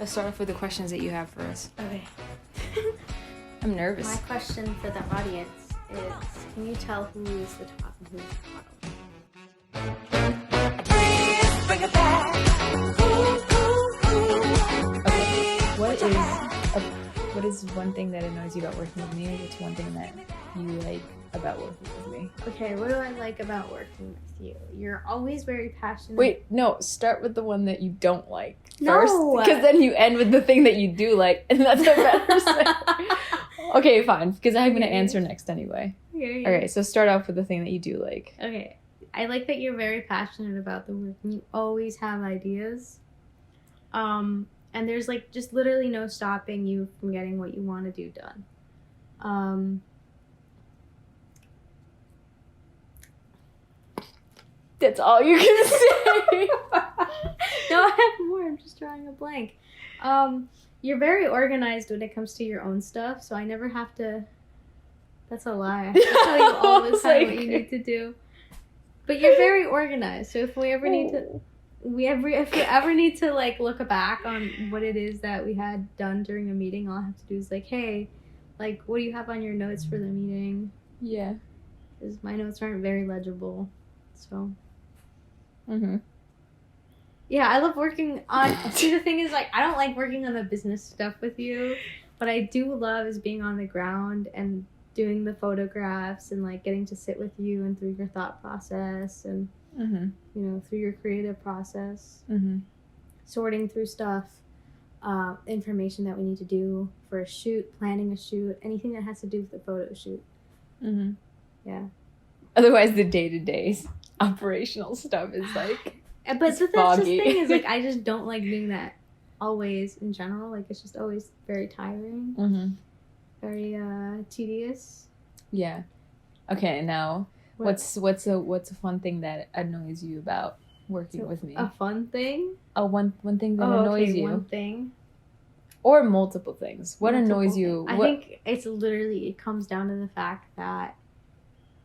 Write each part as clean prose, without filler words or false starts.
let's start off with the questions that you have for us. Okay. I'm nervous. My question for the audience is, can you tell who is the top and who is the bottom? Please bring it back. Okay. What is one thing that annoys you about working with me? What's one thing that you like about working with me? Okay, what do I like about working with you? You're always very passionate. Wait, no. Start with the one that you don't like No. first, because then you end with the thing that you do like, and that's embarrassing. Okay, fine. Because I'm gonna answer next anyway. Okay. Okay, so start off with the thing that you do like. Okay. I like that you're very passionate about the work and you always have ideas. And there's like just literally no stopping you from getting what you want to do done. That's all you can say. No, I have more. I'm just drawing a blank. You're very organized when it comes to your own stuff, so I never have to. That's a lie. I have to tell you all the time what you need to do. But you're very organized, so if we ever need to, if we ever need to like look back on what it is that we had done during a meeting, all I have to do is like, hey, like, what do you have on your notes for the meeting? Yeah. Because my notes aren't very legible, so. Mhm. Yeah, I love working on. See, the thing is, like, I don't like working on the business stuff with you, but I do love is being on the ground and doing the photographs and like getting to sit with you and through your thought process and Mhm. you know, through your creative process, Mhm. sorting through stuff, information that we need to do for a shoot, planning a shoot, anything that has to do with the photo shoot. Mhm. Yeah. Otherwise, the day-to-day operational stuff is like. But It's that's foggy. the thing is, like, I just don't like doing that always in general. Like, it's just always very tiring, Mhm. very tedious. Yeah. Okay. Now, what's a fun thing that annoys you about working with me? A fun thing? One thing that annoys okay, you, one thing. or multiple things. What annoys you? I think it's literally, it comes down to the fact that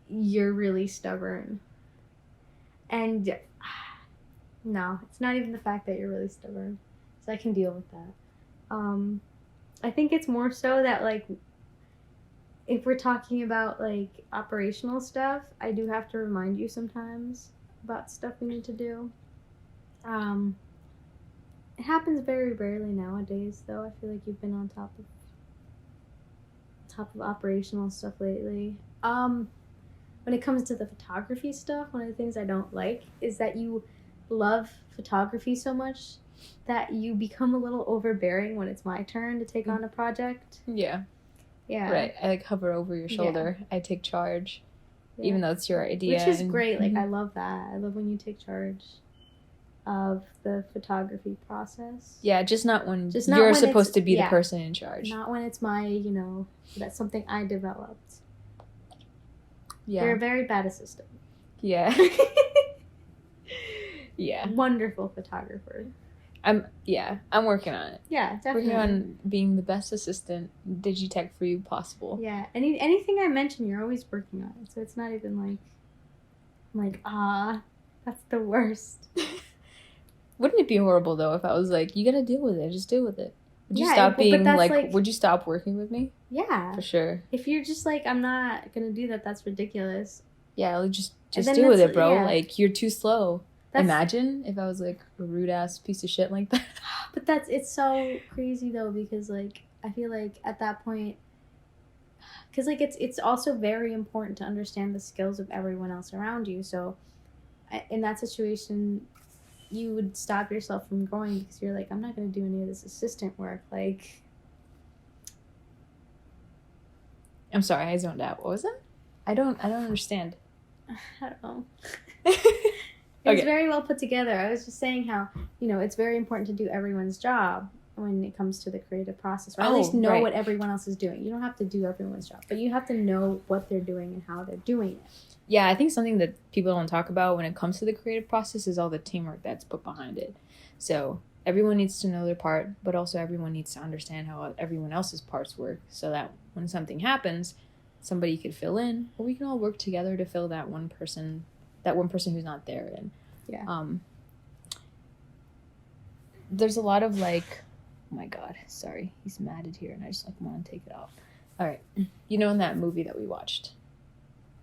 you're really stubborn. And no, it's not even the fact that you're really stubborn. So I can deal with that. I think it's more so that, like, if we're talking about, like, operational stuff, I do have to remind you sometimes about stuff we need to do. It happens very rarely nowadays, though. I feel like you've been on top of operational stuff lately. When it comes to the photography stuff, one of the things I don't like is that you love photography so much that you become a little overbearing when it's my turn to take on a project. Yeah. Yeah. Right. I like hover over your shoulder. Yeah. I take charge, even though it's your idea. Which is great. Like, I love that. I love when you take charge of the photography process. Yeah, just not when you're supposed to be the person in charge. Not when it's my, you know, that's something I developed. Yeah. You're a very bad assistant. Yeah. Yeah. Wonderful photographer. I'm working on it. Yeah, definitely. Working on being the best assistant Digitech for you possible. Yeah. Anything I mention, you're always working on it. So it's not even like, that's the worst. Wouldn't it be horrible though if I was like, you gotta deal with it, just deal with it? Would you stop being like, would you stop working with me? Yeah. For sure. If you're just like, I'm not gonna do that, that's ridiculous. Yeah, like just deal with it, bro. Yeah. Like, you're too slow. Imagine if I was like a rude ass piece of shit like that. But it's so crazy though, because like I feel like at that point, because like it's also very important to understand the skills of everyone else around you. So in that situation, you would stop yourself from growing because you're like, I'm not going to do any of this assistant work. Like, I'm sorry, I zoned out. What was it? I don't understand. I don't know. It was very well put together. I was just saying how, you know, it's very important to do everyone's job when it comes to the creative process, or at least know what everyone else is doing. You don't have to do everyone's job, but you have to know what they're doing and how they're doing it. Yeah, I think something that people don't talk about when it comes to the creative process is all the teamwork that's put behind it. So everyone needs to know their part, but also everyone needs to understand how everyone else's parts work, so that when something happens, somebody could fill in, or we can all work together to fill that one person who's not there. And yeah, there's a lot of like Oh my god, sorry. He's matted here and I just want to take it off. All right. You know in that movie that we watched,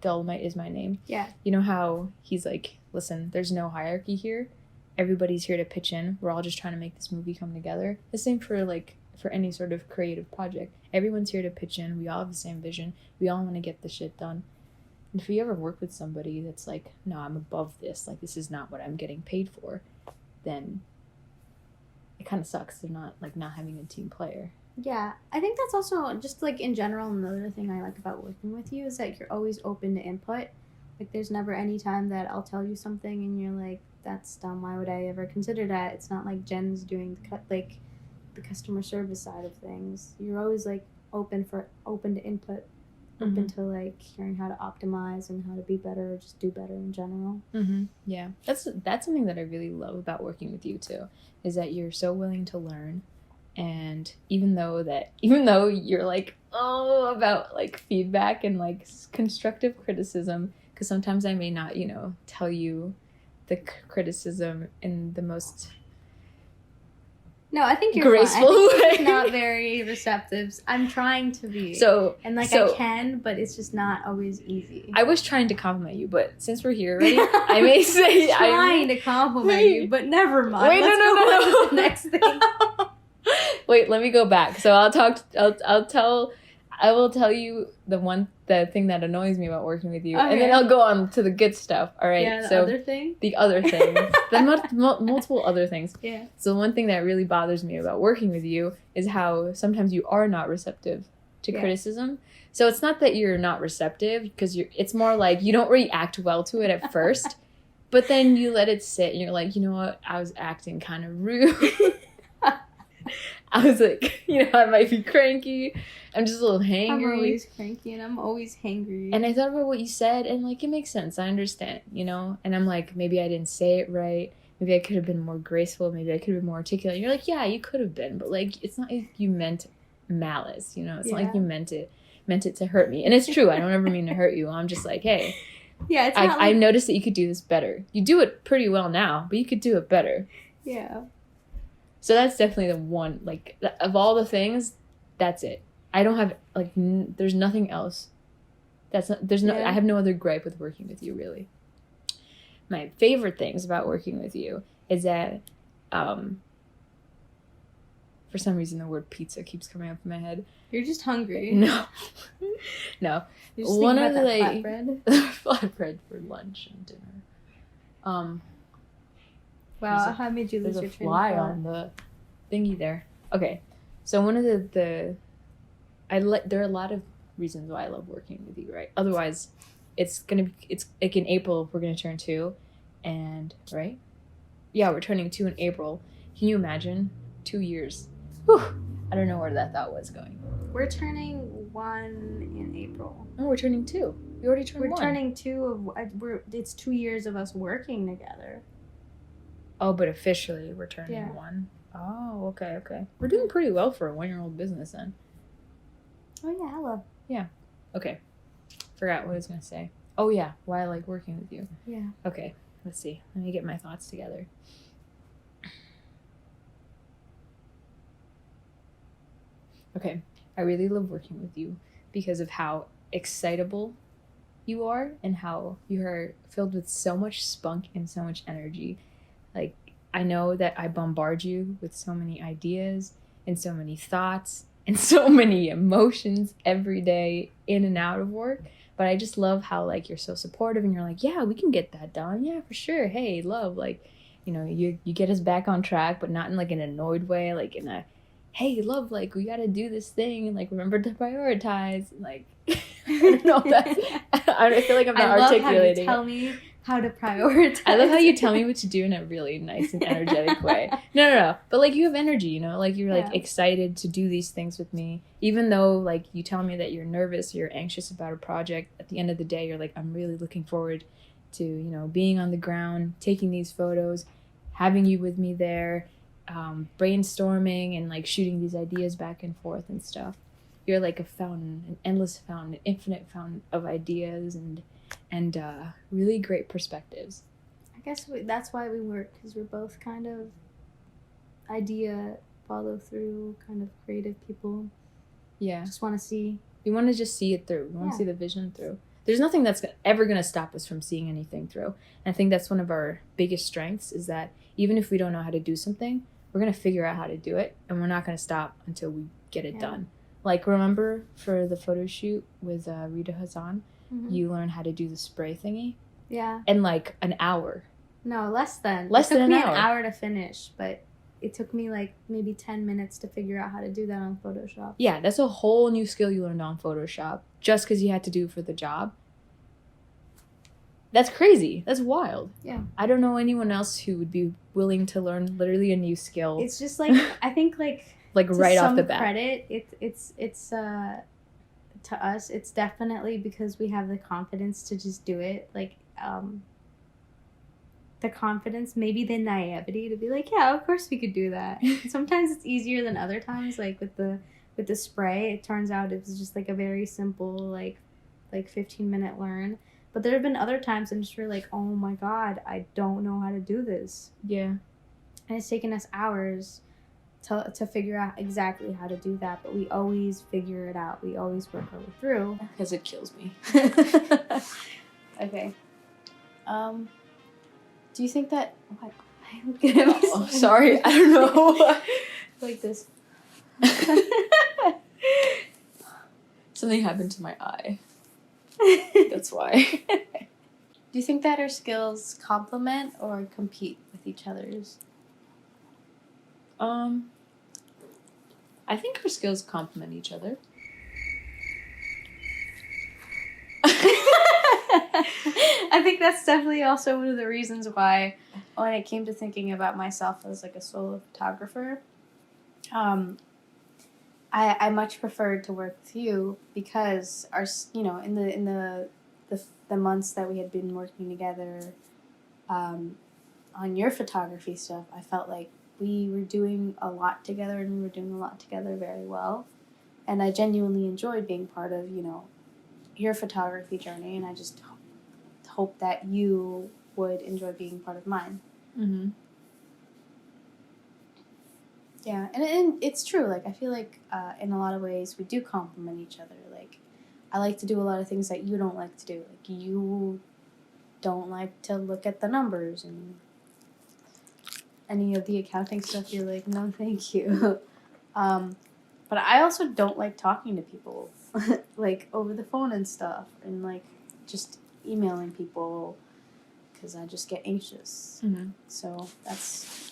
Dolomite Is My Name? Yeah. You know how he's like, listen, there's no hierarchy here. Everybody's here to pitch in. We're all just trying to make this movie come together. The same for any sort of creative project. Everyone's here to pitch in. We all have the same vision. We all want to get the shit done. And if you ever work with somebody that's like, no, I'm above this, like this is not what I'm getting paid for, then it kind of sucks. They're not having a team player. Yeah, I think that's also just like in general another thing I like about working with you is that you're always open to input. Like there's never any time that I'll tell you something and you're like, that's dumb, why would I ever consider that? It's not like Jen's doing the customer service side of things. You're always like open to input, open to like hearing how to optimize and how to be better or just do better in general. Yeah, that's something that I really love about working with you too, is that you're so willing to learn. And even though you're like, oh, about like feedback and like constructive criticism, because sometimes I may not, tell you the criticism in the most I think you're graceful fine. I think way. it's not very receptive. I'm trying to be. I can, but it's just not always easy. I was trying to compliment you, but since we're here already, I may say I'm trying to compliment you, but never mind. Wait, Let's go on to the next thing. Wait, let me go back. So I will tell you the thing that annoys me about working with you, and then I'll go on to the good stuff. All right. Yeah, the other thing, the multiple other things. Yeah. So one thing that really bothers me about working with you is how sometimes you are not receptive to criticism. So it's not that you're not receptive, because it's more like you don't react well to it at first, but then you let it sit, and you're like, you know what, I was acting kind of rude. I was like, I might be cranky. I'm just a little hangry. I'm always cranky and I'm always hangry. And I thought about what you said, and like it makes sense. I understand, And I'm like, maybe I didn't say it right. Maybe I could have been more graceful. Maybe I could have been more articulate. And you're like, yeah, you could have been, but like it's not like you meant malice. It's not like you meant it to hurt me. And it's true. I don't ever mean to hurt you. I'm just like, hey, yeah, I noticed that you could do this better. You do it pretty well now, but you could do it better. Yeah. So that's definitely the one, like, of all the things, that's it. I don't have, like, there's nothing else. I have no other gripe with working with you, really. My favorite things about working with you is that, for some reason, the word pizza keeps coming up in my head. You're just hungry. No. You're just thinking about that flatbread? Flatbread for lunch and dinner. Wow, how made you lose your train of thought? There's a fly on the thingy there. Okay, so one of there are a lot of reasons why I love working with you, right? Otherwise, it's like in April we're gonna turn 2, and right? Yeah, we're turning 2 in April. Can you imagine 2 years? Whew, I don't know where that thought was going. We're turning 1 in April. Oh, we're turning 2. We already turned 1. We're turning 2 it's 2 years of us working together. Oh, but officially we're turning 1. Oh, okay. We're doing pretty well for a 1-year-old business then. Oh yeah, hello. Yeah. Okay. Forgot what I was gonna say. Oh yeah, why I like working with you. Yeah. Okay, let's see. Let me get my thoughts together. Okay, I really love working with you because of how excitable you are and how you are filled with so much spunk and so much energy. Like, I know that I bombard you with so many ideas and so many thoughts and so many emotions every day in and out of work. But I just love how, like, you're so supportive and you're like, yeah, we can get that done. Yeah, for sure. Hey, love, like, you get us back on track, but not in, like, an annoyed way. Like, in a, hey, love, like, we got to do this thing. And, like, remember to prioritize. And, like, I don't know if that's, I feel like I'm not articulating. I love how you tell me how to prioritize. I love how you tell me what to do in a really nice and energetic way. No. But, like, you have energy, Like, you're, like, excited to do these things with me. Even though, like, you tell me that you're nervous, you're anxious about a project, at the end of the day, you're like, I'm really looking forward to, being on the ground, taking these photos, having you with me there, brainstorming and, like, shooting these ideas back and forth and stuff. You're, like, a fountain, an endless fountain, an infinite fountain of ideas and really great perspectives. I guess that's why we work, because we're both kind of idea follow through kind of creative people. Yeah. Just want to see. We want to just see it through. We want to see the vision through. There's nothing that's ever going to stop us from seeing anything through. And I think that's one of our biggest strengths is that even if we don't know how to do something, we're going to figure out how to do it. And we're not going to stop until we get it done. Like, remember for the photo shoot with Rita Hazan, you learned how to do the spray thingy? Yeah. In like an hour. No, less than. Less than an hour. It took me an hour to finish, but it took me like maybe 10 minutes to figure out how to do that on Photoshop. Yeah, that's a whole new skill you learned on Photoshop just because you had to do it for the job. That's crazy. That's wild. Yeah. I don't know anyone else who would be willing to learn literally a new skill. It's just like, I think like right off the bat. Credit, it's to us, it's definitely because we have the confidence to just do it. Like, the confidence, maybe the naivety to be like, yeah, of course we could do that. Sometimes it's easier than other times. Like with the spray, it turns out it was just like a very simple like 15-minute learn. But there have been other times I'm just really like, oh my god, I don't know how to do this. Yeah. And it's taken us hours to figure out exactly how to do that, but we always figure it out. We always work our way through. Because it kills me. Okay. Do you think that... What? Oh, sorry, I don't know. Like this. Something happened to my eye. That's why. Do you think that our skills complement or compete with each other's? I think our skills complement each other. I think that's definitely also one of the reasons why, when it came to thinking about myself as like a solo photographer, I much preferred to work with you because in the months that we had been working together, on your photography stuff, I felt like we were doing a lot together and we were doing a lot together very well, and I genuinely enjoyed being part of your photography journey, and I just hope that you would enjoy being part of mine. Mm-hmm. Yeah, and it's true. Like, I feel like in a lot of ways we do complement each other. Like, I like to do a lot of things that you don't like to do. Like, you don't like to look at the numbers and any of the accounting stuff. You're like, no, thank you. But I also don't like talking to people, like, over the phone and stuff, and, like, just emailing people, because I just get anxious. Mm-hmm. So that's...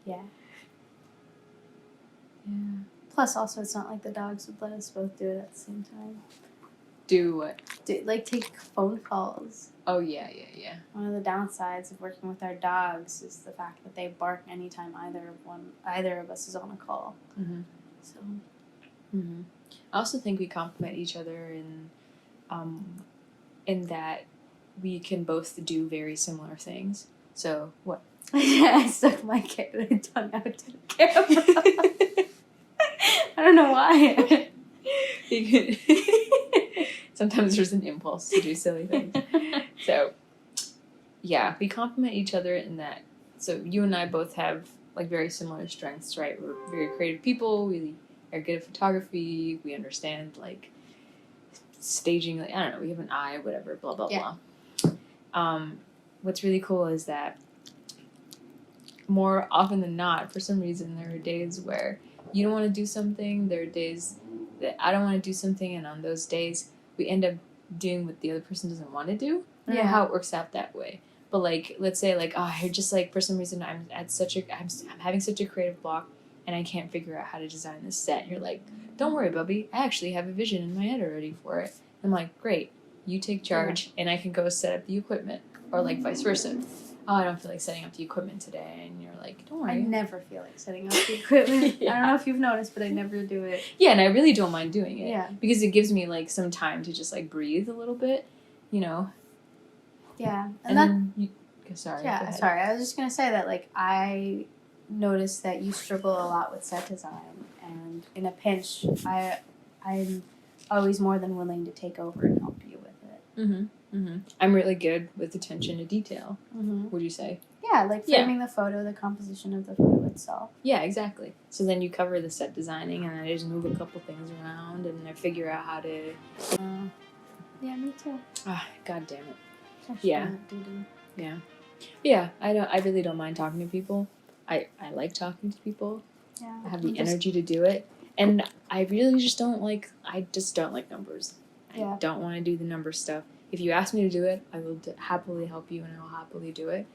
Yeah. Plus, also, it's not like the dogs would let us both do it at the same time. Do what? Take phone calls. Oh, yeah. One of the downsides of working with our dogs is the fact that they bark anytime either of us is on a call. Mm-hmm. So. Mm-hmm. I also think we complement each other in that we can both do very similar things. So, what? I stuck my tongue out to the camera. I don't know why. Sometimes there's an impulse to do silly things. So, yeah, we complement each other in that. So, you and I both have, like, very similar strengths, right? We're very creative people. We are good at photography. We understand, like, staging. Like, I don't know. We have an eye, whatever, blah, blah, blah. What's really cool is that more often than not, for some reason, there are days where you don't want to do something. There are days that I don't want to do something, and on those days, we end up doing what the other person doesn't want to do. I don't know how it works out that way. But, like, let's say, like, you're just, like, for some reason, I'm having such a creative block, and I can't figure out how to design this set. And you're like, don't worry, Bubby. I actually have a vision in my head already for it. I'm like, great. You take charge, and I can go set up the equipment. Or, like, vice versa. Oh, I don't feel like setting up the equipment today. And you're like, don't worry. I never feel like setting up the equipment. Yeah. I don't know if you've noticed, but I never do it. Yeah, and I really don't mind doing it. Yeah. Because it gives me, like, some time to just, like, breathe a little bit, you know? Yeah. And then sorry. Yeah, go ahead. sorry. I was just going to say that, like, I noticed that you struggle a lot with set design. And in a pinch, I'm always more than willing to take over and help you with it. Mm-hmm. I'm really good with attention to detail. Mm-hmm. Would you say? Yeah, like Yeah. framing the photo, the composition of the photo itself. Yeah, exactly. So then you cover the set designing, and then I just move a couple things around, and I figure out how to. Yeah, me too. God damn it. Actually, Yeah. Yeah. I really don't mind talking to people. I like talking to people. Yeah. I have the energy to do it, and I really just don't like. I just don't like numbers. Yeah. I don't want to do the number stuff. If you ask me to do it, I will happily help you, and I will happily do it.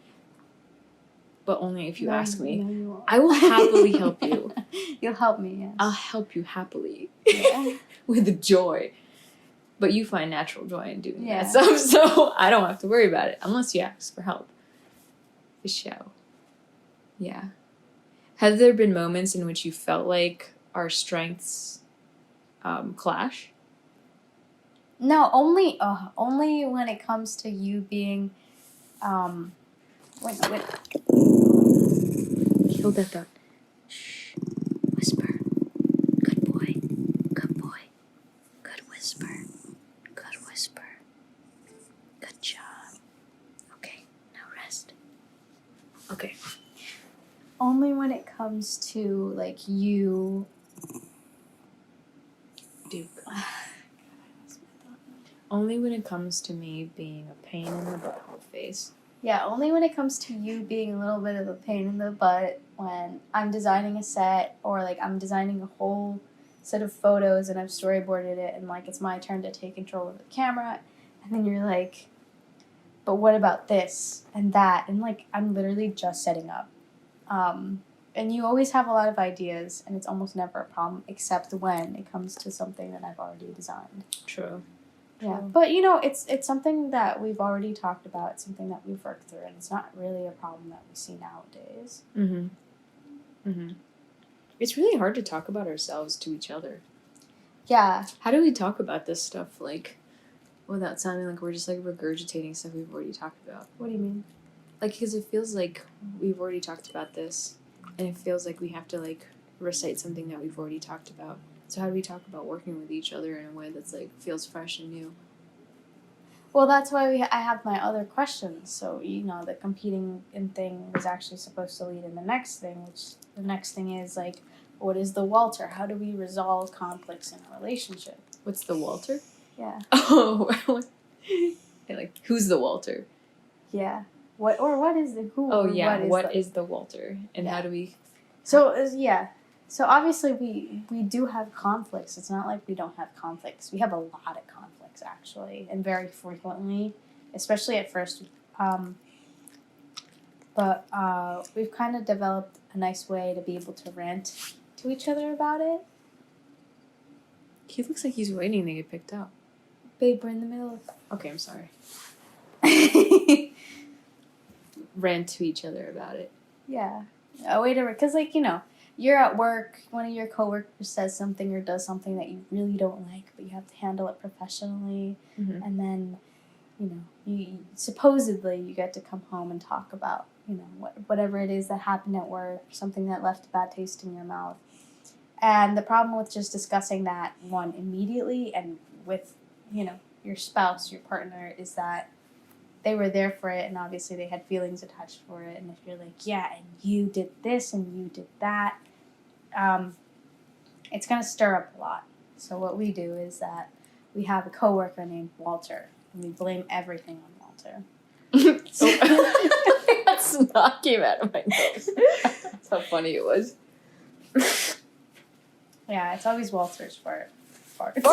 But only if you ask me. No, you won't. I will happily help you. You'll help me, yes. I'll help you happily. Yeah. With a joy. But you find natural joy in doing Yeah. that stuff, so I don't have to worry about it unless you ask for help. The show. Yeah. Have there been moments in which you felt like our strengths clash? No, only when it comes to you being, wait. Hold that thought. Shh. Whisper. Good boy. Good boy. Good whisper. Good whisper. Good job. Okay, now rest. Okay. Only when it comes to, like, you... Duke. Only when it comes to me being a pain in the butthole face. Yeah, only when it comes to you being a little bit of a pain in the butt when I'm designing a set or, like, I'm designing a whole set of photos and I've storyboarded it and, like, it's my turn to take control of the camera and then you're like, but what about this and that? And, like, I'm literally just setting up. And you always have a lot of ideas and it's almost never a problem except when it comes to something that I've already designed. True. Yeah, but you know, it's something that we've already talked about. It's something that we've worked through, and it's not really a problem that we see nowadays. It's really hard to talk about ourselves to each other. Yeah. How do we talk about this stuff, like, without sounding like we're just, like, regurgitating stuff we've already talked about? What do you mean? Like, because it feels like we've already talked about this, and it feels like we have to, like, recite something that we've already talked about. So how do we talk about working with each other in a way that's, like, feels fresh and new? Well, that's why I have my other questions. So, you know, the competing thing was actually supposed to lead in the next thing, which the next thing is, like, what is the Walter? How do we resolve conflicts in a relationship? What's the Walter? Yeah. Oh, like, who's the Walter? Yeah. What is the who? Oh, or yeah, what is the Walter? And Yeah. how do we... So, yeah. So, obviously, we do have conflicts. It's not like we don't have conflicts. We have a lot of conflicts, actually, and very frequently, especially at first. But we've kind of developed a nice way to be able to rant to each other about it. He looks like he's waiting to get picked up. Babe, we're in the middle Okay, I'm sorry. of... Rant to each other about it. Yeah. A way to... Because, like, you know, you're at work, one of your coworkers says something or does something that you really don't like, but you have to handle it professionally. Mm-hmm. And then, you know, you supposedly you get to come home and talk about, you know, whatever it is that happened at work, something that left a bad taste in your mouth. And the problem with just discussing that one immediately and with, you know, your spouse, your partner, is that they were there for it and obviously they had feelings attached for it. And if you're like, yeah, and you did this and you did that, it's going to stir up a lot. So what we do is that we have a coworker named Walter and we blame everything on Walter. That snot came out of my nose. That's how funny it was. Yeah, it's always Walter's fart. It's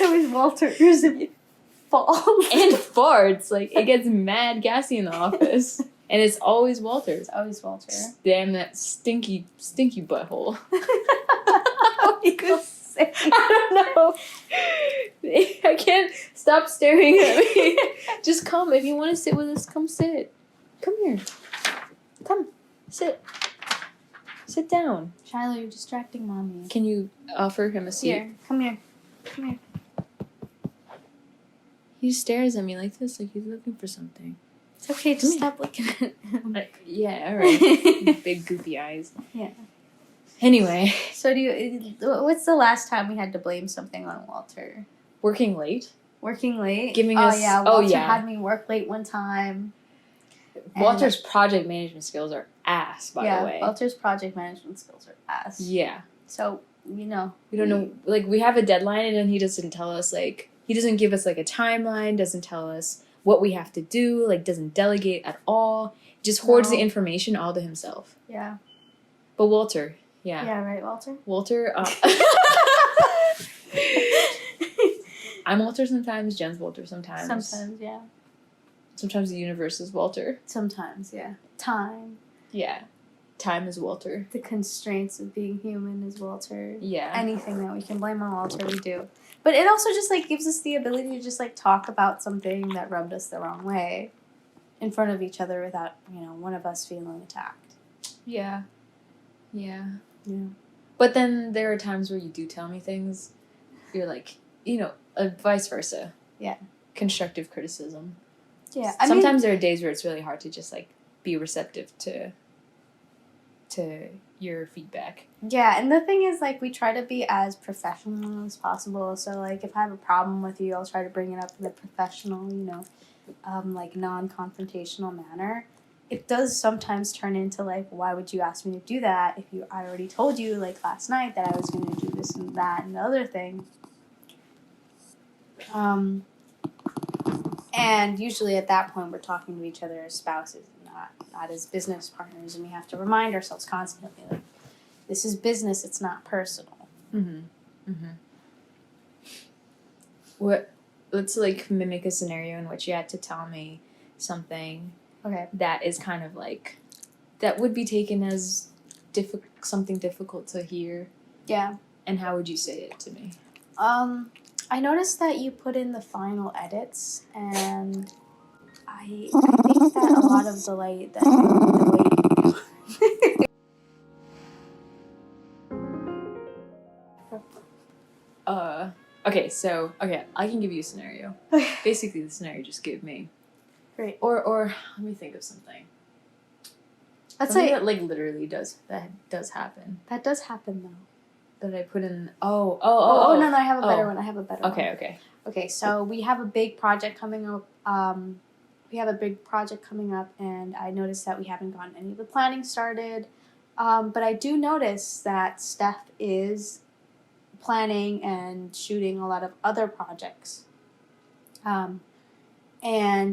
always Walter's fault. And farts. Like, it gets mad gassy in the office. And it's always Walter's. It's always Walter. Damn that stinky butthole. What are you saying? I don't know. I can't stop staring at me. Just come. If you want to sit with us, come sit. Come here. Come. Sit. Sit down. Shiloh, you're distracting mommy. Can you offer him a seat? Here, come here. Come here. He stares at me like this, like he's looking for something. It's okay, Come just here. stop looking at him. Yeah, alright. Big goopy eyes. Yeah. Anyway. So what's the last time we had to blame something on Walter? Working late? Working late? Giving us... Oh, yeah. Walter had me work late one time. Walter's project management skills are ass, by the way. Yeah, Walter's project management skills are ass. Yeah. So, you know. We don't know... Like, we have a deadline, and then he doesn't tell us, like... He doesn't give us, like, a timeline, doesn't tell us what we have to do, like, doesn't delegate at all. Just hoards the information all to himself. Yeah. But Walter, yeah. Yeah, right, Walter? Walter, I'm Walter sometimes, Jen's Walter sometimes. Sometimes, yeah. Sometimes the universe is Walter. Sometimes, yeah. Time. Yeah. Time is Walter. The constraints of being human is Walter. Yeah. Anything that we can blame on Walter, we do. But it also just, like, gives us the ability to just, like, talk about something that rubbed us the wrong way in front of each other without, you know, one of us feeling attacked. Yeah. Yeah. Yeah. But then there are times where you do tell me things. You're like, you know, vice versa. Yeah. Constructive criticism. Yeah. Sometimes there are days where it's really hard to just, like, be receptive to your feedback. Yeah, and the thing is, like, we try to be as professional as possible. So, like, if I have a problem with you, I'll try to bring it up in a professional, you know, like, non-confrontational manner. It does sometimes turn into, like, why would you ask me to do that if I already told you, like, last night that I was going to do this and that and the other thing. And usually at that point, we're talking to each other as spouses, not as business partners, and we have to remind ourselves constantly, like, this is business, it's not personal. Mm-hmm. Mm-hmm. Let's, like, mimic a scenario in which you had to tell me something that is kind of, like, that would be taken as something difficult to hear. Yeah. And how would you say it to me? I noticed that you put in the final edits, and I think that a lot of the way okay, I can give you a scenario. Basically, the scenario you just gave me. Great. Or let me think of something. Let's something say that, like, literally does happen. That does happen, though. That I put in. No, I have a better one. Okay, so we have a big project coming up. And I noticed that we haven't gotten any of the planning started. But I do notice that Stef is planning and shooting a lot of other projects. And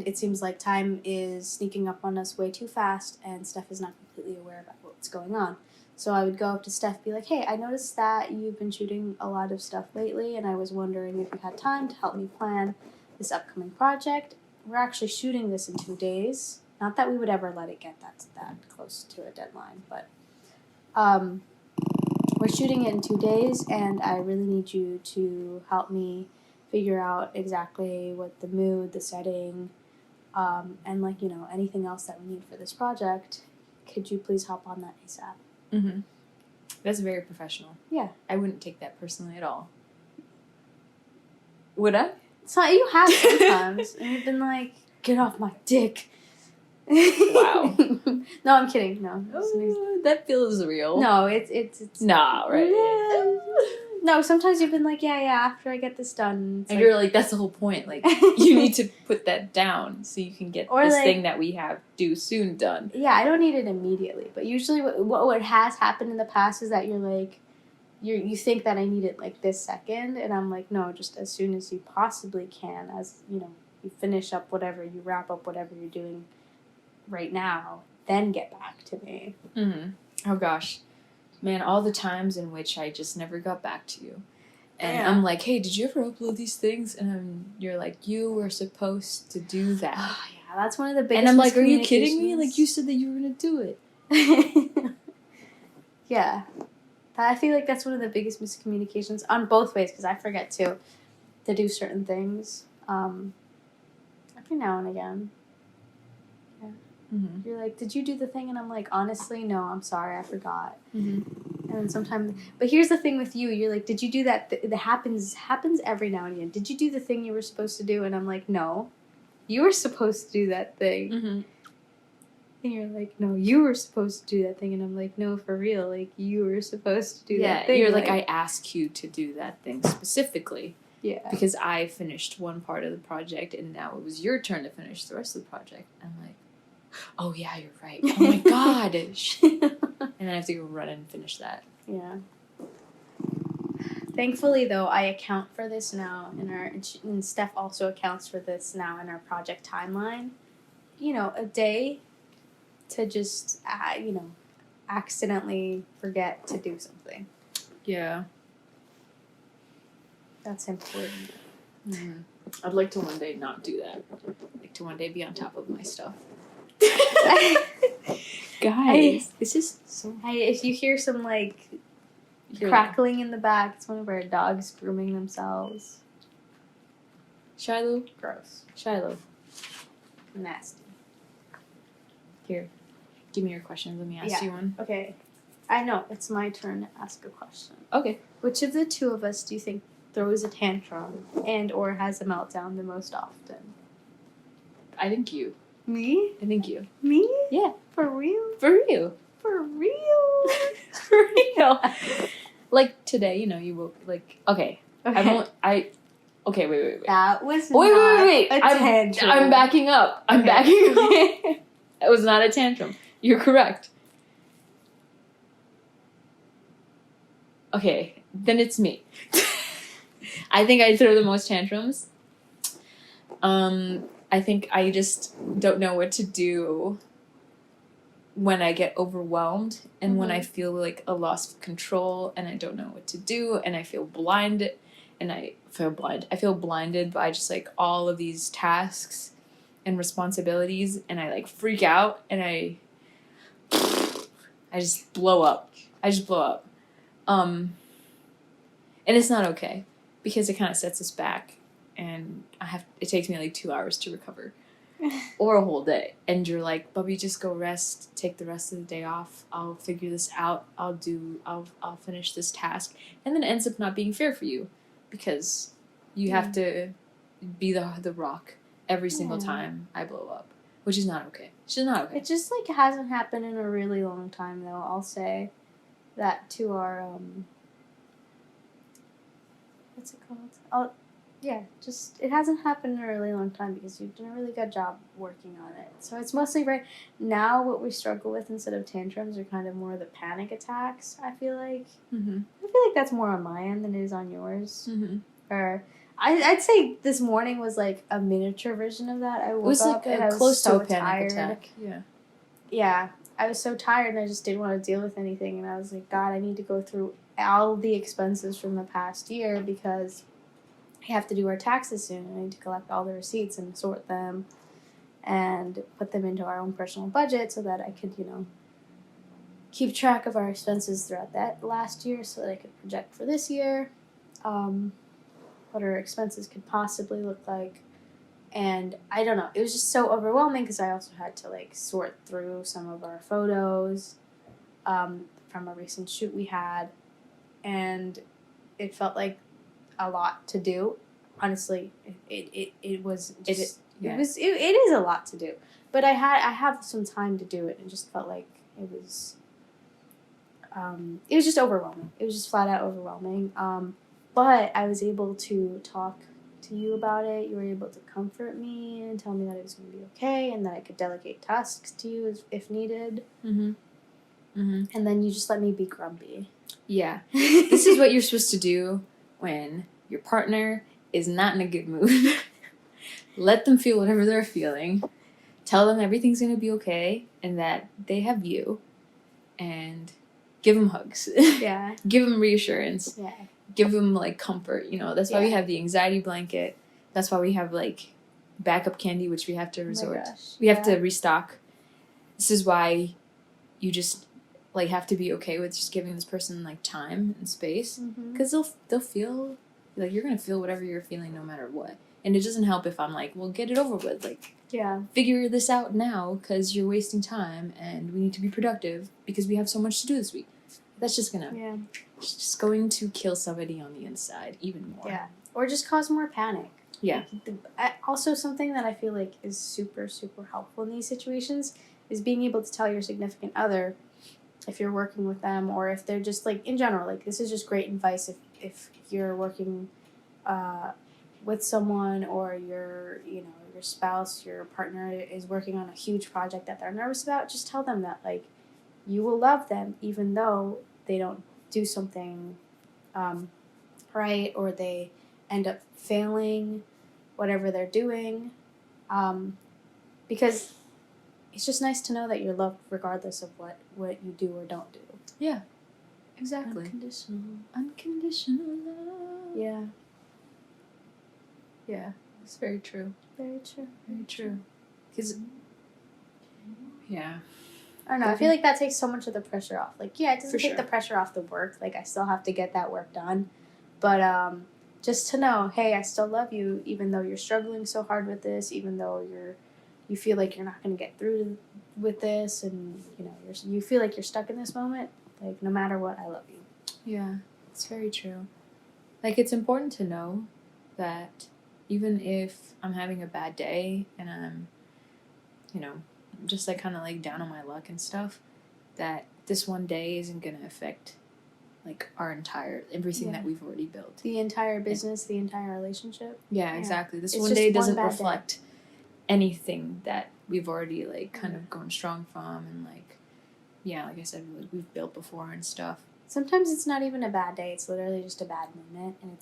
it seems like time is sneaking up on us way too fast, and Stef is not completely aware about what's going on. So I would go up to Stef and be like, hey, I noticed that you've been shooting a lot of stuff lately, and I was wondering if you had time to help me plan this upcoming project. We're actually shooting this in 2 days. Not that we would ever let it get that close to a deadline, but we're shooting it in 2 days, and I really need you to help me figure out exactly what the mood, the setting, and, like, you know, anything else that we need for this project. Could you please help on that ASAP? Mm-hmm. That's very professional. Yeah. I wouldn't take that personally at all. Would I? So you have sometimes, and you've been like, get off my dick. Wow. No, I'm kidding. No. That feels real. No, it's Nah, right? Yeah. No, sometimes you've been like, yeah, after I get this done. And you're like, that's the whole point. Like, you need to put that down so you can get this thing that we have due soon done. Yeah, I don't need it immediately. But usually what has happened in the past is that you're like, you think that I need it, like, this second. And I'm like, no, just as soon as you possibly can. As, you know, you finish up whatever, you wrap up whatever you're doing right now. Then get back to me. Mm-hmm. Oh, gosh. Man, all the times in which I just never got back to you. And I'm like, hey, did you ever upload these things? And you're like, you were supposed to do that. Oh, yeah, that's one of the biggest. And I'm like, are you kidding me? Like, you said that you were going to do it. Yeah. I feel like that's one of the biggest miscommunications on both ways, because I forget to do certain things every now and again. Mm-hmm. You're like, did you do the thing? And I'm like, honestly, no, I'm sorry, I forgot. Mm-hmm. And then sometimes, but here's the thing with you. You're like, did you do that? That happens every now and again. Did you do the thing you were supposed to do? And I'm like, no, you were supposed to do that thing. Mm-hmm. And you're like, no, you were supposed to do that thing. And I'm like, no, for real, like, you were supposed to do that thing. You're like, I asked you to do that thing specifically. Yeah. because I finished one part of the project and now it was your turn to finish the rest of the project. I'm like, oh yeah, you're right. Oh my god. And then I have to go run and finish that. Yeah. Thankfully, though, I account for this now and Steph also accounts for this now in our project timeline. You know, a day to just, accidentally forget to do something. Yeah. That's important. Mm-hmm. I'd like to one day not do that. I'd like to one day be on top of my stuff. Guys, this is so... If you hear some, crackling in the back, it's one of our dogs grooming themselves. Shiloh? Gross. Shiloh. Nasty. Here. Give me your question. Let me ask you one. Okay. I know. It's my turn to ask a question. Okay. Which of the two of us do you think throws a tantrum and or has a meltdown the most often? I think you. Me? I think you. Me? Yeah. For real? For real. For real? For real. Like today, you will okay. Okay, wait. That was Wait. a tantrum. I'm backing up. I'm backing up. That was not a tantrum. You're correct. Okay, then it's me. I think I throw the most tantrums. I think I just don't know what to do when I get overwhelmed and when I feel like a loss of control and I don't know what to do and I feel blind and I feel blinded by just like all of these tasks and responsibilities and I like freak out and I just blow up. And it's not okay because it kind of sets us back and it takes me like 2 hours to recover or a whole day. And you're like, Bubby, just go rest, take the rest of the day off. I'll figure this out. I'll finish this task. And then it ends up not being fair for you because you have to be the rock every single time I blow up, which is not okay. It's just not okay. It just hasn't happened in a really long time though. I'll say that to our what's it called? It hasn't happened in a really long time because you've done a really good job working on it. So it's mostly right now what we struggle with instead of tantrums are kind of more the panic attacks, I feel like. Mm-hmm. I feel like that's more on my end than it is on yours. Mm-hmm. Or I'd say this morning was like a miniature version of that. I woke It was up like and I was close so to a panic tired. attack. Yeah. Yeah. I was so tired and I just didn't want to deal with anything. And I was like, God, I need to go through all the expenses from the past year because I have to do our taxes soon. I need to collect all the receipts and sort them and put them into our own personal budget so that I could, keep track of our expenses throughout that last year so that I could project for this year what our expenses could possibly look like. And I don't know, it was just so overwhelming because I also had to sort through some of our photos from a recent shoot we had, and it felt like a lot to do. Honestly, it was just, it is a lot to do. But I have some time to do it, and just felt like it was just overwhelming. It was just flat out overwhelming. But I was able to talk to you about it. You were able to comfort me and tell me that it was going to be okay and that I could delegate tasks to you if needed. Mm-hmm. Mm-hmm. And then you just let me be grumpy. Yeah. This is what you're supposed to do when your partner is not in a good mood. Let them feel whatever they're feeling. Tell them everything's going to be okay and that they have you. And give them hugs. Yeah. Give them reassurance. Yeah. Give them comfort. That's why we have the anxiety blanket. That's why we have backup candy, which we have to resort. We have to restock. This is why you just have to be okay with just giving this person time and space, because they'll feel you're gonna feel whatever you're feeling no matter what. And it doesn't help if I'm well, get it over with. Figure this out now because you're wasting time and we need to be productive because we have so much to do this week. That's just gonna it's just going to kill somebody on the inside even more. Yeah. Or just cause more panic. Yeah. Also, something that I feel like is super, super helpful in these situations is being able to tell your significant other if you're working with them or if they're just in general, this is just great advice if you're working with someone, or your spouse, your partner is working on a huge project that they're nervous about, just tell them that, like, you will love them even though they don't do something right, or they end up failing whatever they're doing, because it's just nice to know that you're loved regardless of what you do or don't do. Yeah, exactly. Unconditional love. Yeah. Yeah, it's very true. Very true. Very true. Because, yeah. I don't know. I feel like that takes so much of the pressure off. Like, yeah, it doesn't For take sure. the pressure off the work. Like, I still have to get that work done. But just to know, hey, I still love you, even though you're struggling so hard with this, even though you feel like you're not going to get through with this, and you feel like you're stuck in this moment. Like, no matter what, I love you. Yeah, it's very true. Like, it's important to know that even if I'm having a bad day and I'm, just like kind of like down on my luck and stuff, that this one day isn't going to affect like everything that we've already built. The entire business, the entire relationship. Yeah, exactly. This It's one just day one doesn't bad reflect anything that we've already like kind of grown strong from, and like, yeah, like I said, like we've built before and stuff. Sometimes it's not even a bad day. It's literally just a bad moment, and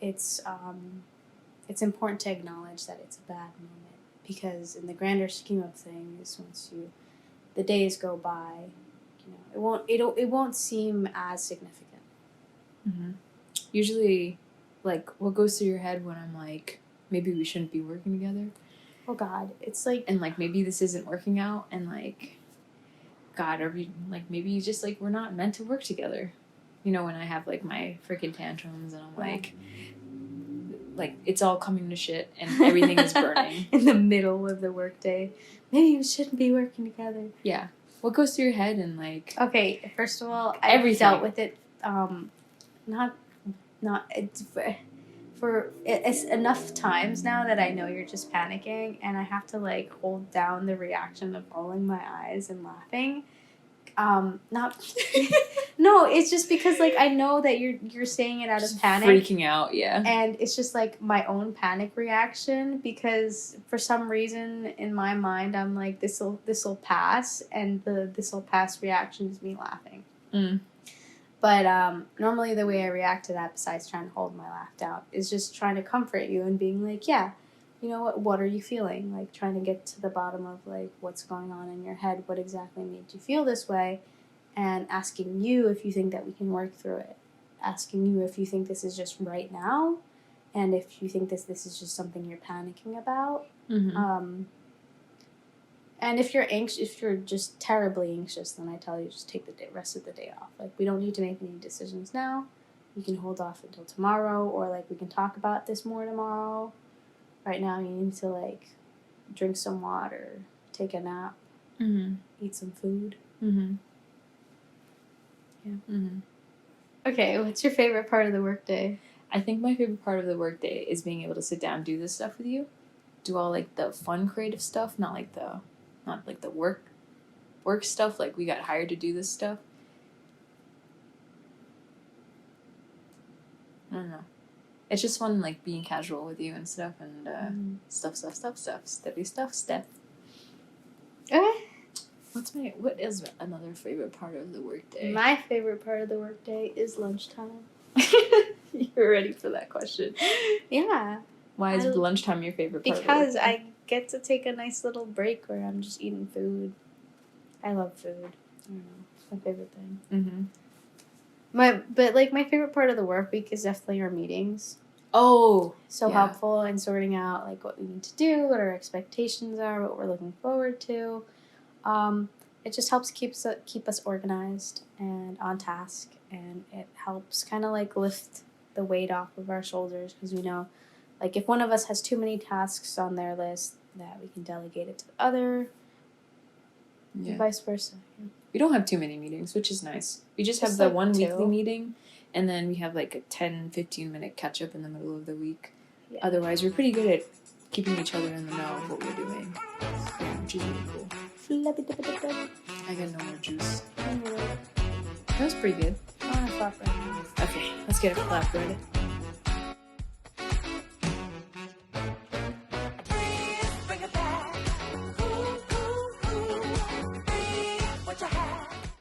it's important to acknowledge that it's a bad moment, because in the grander scheme of things, once the days go by, it won't seem as significant. Mm-hmm. Usually, like, what goes through your head when I'm like, maybe we shouldn't be working together? Oh God, it's like, and like maybe this isn't working out, and like, God, are we like, maybe just like we're not meant to work together? When I have like my freaking tantrums and I'm like it's all coming to shit and everything is burning in the middle of the workday. Maybe we shouldn't be working together. Yeah. What goes through your head? And like, okay, first of all, I've dealt with it. It's enough times now that I know you're just panicking, and I have to like hold down the reaction of rolling my eyes and laughing. No, it's just because like I know that you're saying it out of panic, freaking out, yeah. And it's just like my own panic reaction, because for some reason in my mind I'm like, this'll pass, and the this'll pass reaction is me laughing. But normally the way I react to that, besides trying to hold my laugh down, is just trying to comfort you and being like, yeah, you know what are you feeling? Like, trying to get to the bottom of like what's going on in your head, what exactly made you feel this way, and asking you if you think that we can work through it. Asking you if you think this is just right now, and if you think this is just something you're panicking about. Mm-hmm. And if you're anxious, if you're just terribly anxious, then I tell you just take the rest of the day off. Like, we don't need to make any decisions now. You can hold off until tomorrow, or like we can talk about this more tomorrow. Right now you need to like drink some water, take a nap, eat some food. Mm-hmm. Yeah. Mm-hmm. Okay, what's your favorite part of the workday? I think my favorite part of the workday is being able to sit down and do this stuff with you. Do all like the fun creative stuff, not like the work stuff, like we got hired to do this stuff. I don't know. It's just fun like being casual with you and stuff, and stuff. Steady stuff, Stef. Okay. What is another favorite part of the workday? My favorite part of the workday is lunchtime. You're ready for that question. Yeah. Why is lunchtime your favorite part? Because I get to take a nice little break where I'm just eating food. I love food. I don't know. It's my favorite thing. Mm-hmm. But my favorite part of the work week is definitely our meetings. Oh, so helpful in sorting out like what we need to do, what our expectations are, what we're looking forward to. It just helps keep us organized and on task, and it helps kind of like lift the weight off of our shoulders, because we know, like, if one of us has too many tasks on their list, that we can delegate it to the other, and vice versa. Yeah. We don't have too many meetings, which is nice. We just have the one weekly meeting, and then we have like a 10-15 minute catch up in the middle of the week. Yeah. Otherwise, we're pretty good at keeping each other in the know of what we're doing, which is really cool. I got no more juice. That was pretty good. I want a flatbread. Okay, let's get a flatbread.